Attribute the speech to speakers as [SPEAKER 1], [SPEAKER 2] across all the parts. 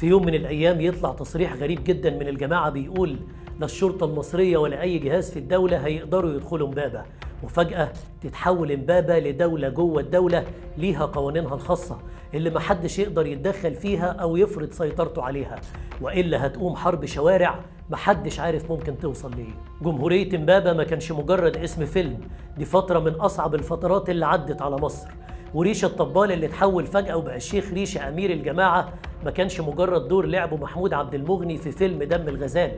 [SPEAKER 1] في يوم من الأيام يطلع تصريح غريب جدا من الجماعة بيقول لا الشرطة المصرية ولا أي جهاز في الدولة هيقدروا يدخلوا إمبابة، وفجأة تتحول إمبابة لدولة جوه الدولة ليها قوانينها الخاصة اللي محدش يقدر يتدخل فيها أو يفرض سيطرته عليها، وإلا هتقوم حرب شوارع محدش عارف ممكن توصل ليه. جمهورية إمبابة ما كانش مجرد اسم فيلم، دي فترة من أصعب الفترات اللي عدت على مصر. وريشة الطبال اللي اتحول فجأة وبقى الشيخ ريشة أمير الجماعة ما كانش مجرد دور لعبه محمود عبد المغني في فيلم دم الغزال،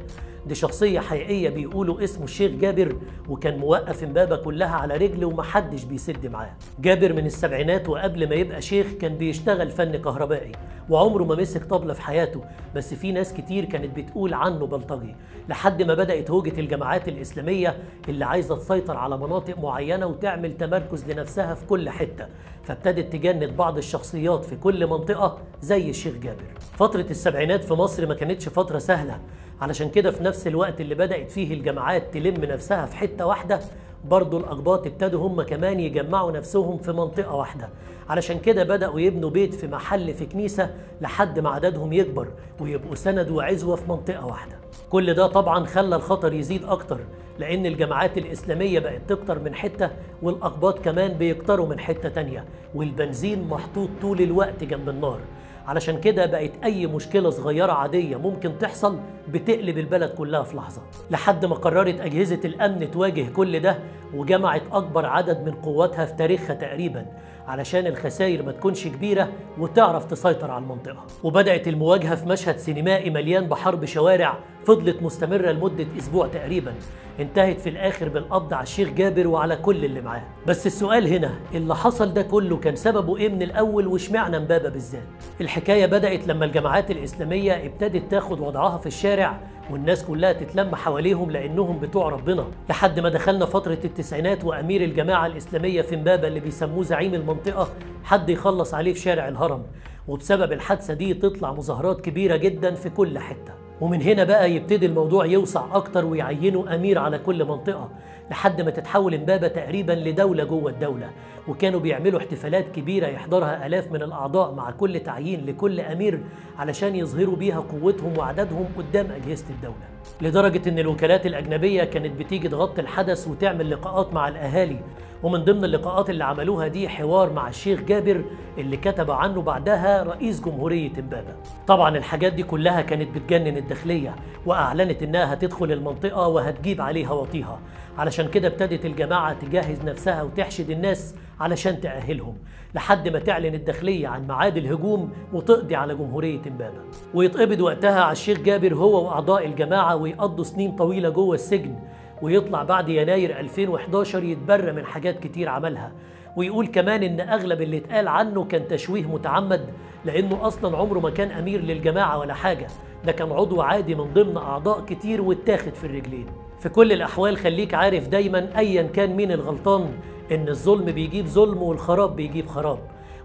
[SPEAKER 1] دي شخصية حقيقية بيقولوا اسمه الشيخ جابر، وكان موقف إمبابة كلها على رجل ومحدش بيسد معاه. جابر من السبعينات وقبل ما يبقى شيخ كان بيشتغل فن كهربائي، وعمره ما مسك طبلة في حياته، بس في ناس كتير كانت بتقول عنه بلطجي، لحد ما بدأت هوجة الجماعات الإسلامية اللي عايزة تسيطر على مناطق معينة وتعمل تمركز لنفسها في كل حتة، فابتدت تجند بعض الشخصيات في كل منطقة زي الشيخ جابر. فترة السبعينات في مصر ما كانتش فترة سهلة، علشان كده في نفس الوقت اللي بدأت فيه الجماعات تلم نفسها في حتة واحدة، برضو الأقباط ابتدوا هم كمان يجمعوا نفسهم في منطقة واحدة، علشان كده بدأوا يبنوا بيت في محل في كنيسة لحد ما عددهم يكبر ويبقوا سند وعزوة في منطقة واحدة. كل ده طبعا خلى الخطر يزيد أكتر، لأن الجماعات الإسلامية بقت تكتر من حتة والأقباط كمان بيكتروا من حتة تانية، والبنزين محطوط طول الوقت جنب النار، علشان كده بقت أي مشكلة صغيرة عادية ممكن تحصل بتقلب البلد كلها في لحظة، لحد ما قررت أجهزة الأمن تواجه كل ده وجمعت أكبر عدد من قواتها في تاريخها تقريبا علشان الخسائر ما تكونش كبيرة وتعرف تسيطر على المنطقة. وبدأت المواجهة في مشهد سينمائي مليان بحرب شوارع فضلت مستمرة لمدة أسبوع تقريبا، انتهت في الآخر بالقبض على الشيخ جابر وعلى كل اللي معاه. بس السؤال هنا، اللي حصل ده كله كان سببه إيه من الأول واشمعنى إمبابة بالذات؟ الحكاية بدأت لما الجماعات الإسلامية ابتدت تاخد وضعها في الشارع والناس كلها تتلم حواليهم لأنهم بتوع ربنا، لحد ما دخلنا فترة التسعينات وأمير الجماعة الإسلامية في إمبابة اللي بيسموه زعيم المنطقة حد يخلص عليه في شارع الهرم، وبسبب الحادثة دي تطلع مظاهرات كبيرة جدا في كل حتة. ومن هنا بقى يبتدي الموضوع يوسع أكتر ويعينوا أمير على كل منطقة، لحد ما تتحول إمبابة تقريبا لدولة جوه الدولة، وكانوا بيعملوا احتفالات كبيرة يحضرها آلاف من الأعضاء مع كل تعيين لكل أمير علشان يظهروا بيها قوتهم وعددهم قدام أجهزة الدولة، لدرجة إن الوكالات الأجنبية كانت بتيجي تغطي الحدث وتعمل لقاءات مع الأهالي. ومن ضمن اللقاءات اللي عملوها دي حوار مع الشيخ جابر اللي كتب عنه بعدها رئيس جمهورية إمبابة. طبعا الحاجات دي كلها كانت بتجنن الداخلية، وأعلنت إنها هتدخل المنطقة وهتجيب عليها وطيها، علشان كده ابتدت الجماعة تجهز نفسها وتحشد الناس علشان تأهلهم، لحد ما تعلن الداخلية عن ميعاد الهجوم وتقضي على جمهورية إمبابة، ويتقبض وقتها على الشيخ جابر هو وأعضاء الجماعة ويقضوا سنين طويلة جوه السجن، ويطلع بعد يناير 2011 يتبرى من حاجات كتير عملها، ويقول كمان إن أغلب اللي اتقال عنه كان تشويه متعمد، لأنه أصلا عمره ما كان أمير للجماعة ولا حاجة، ده كان عضو عادي من ضمن أعضاء كتير واتاخد في الرجلين. في كل الأحوال خليك عارف دايما أيا كان مين الغلطان إن الظلم بيجيب ظلم والخراب بيجيب خراب،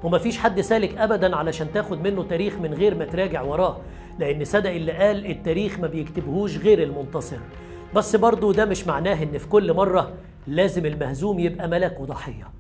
[SPEAKER 1] ومفيش حد سالك أبدا علشان تاخد منه تاريخ من غير ما تراجع وراه، لأن صدق اللي قال التاريخ ما بيكتبهوش غير المنتصر. بس برضه ده مش معناه إن في كل مرة لازم المهزوم يبقى ملاك وضحية.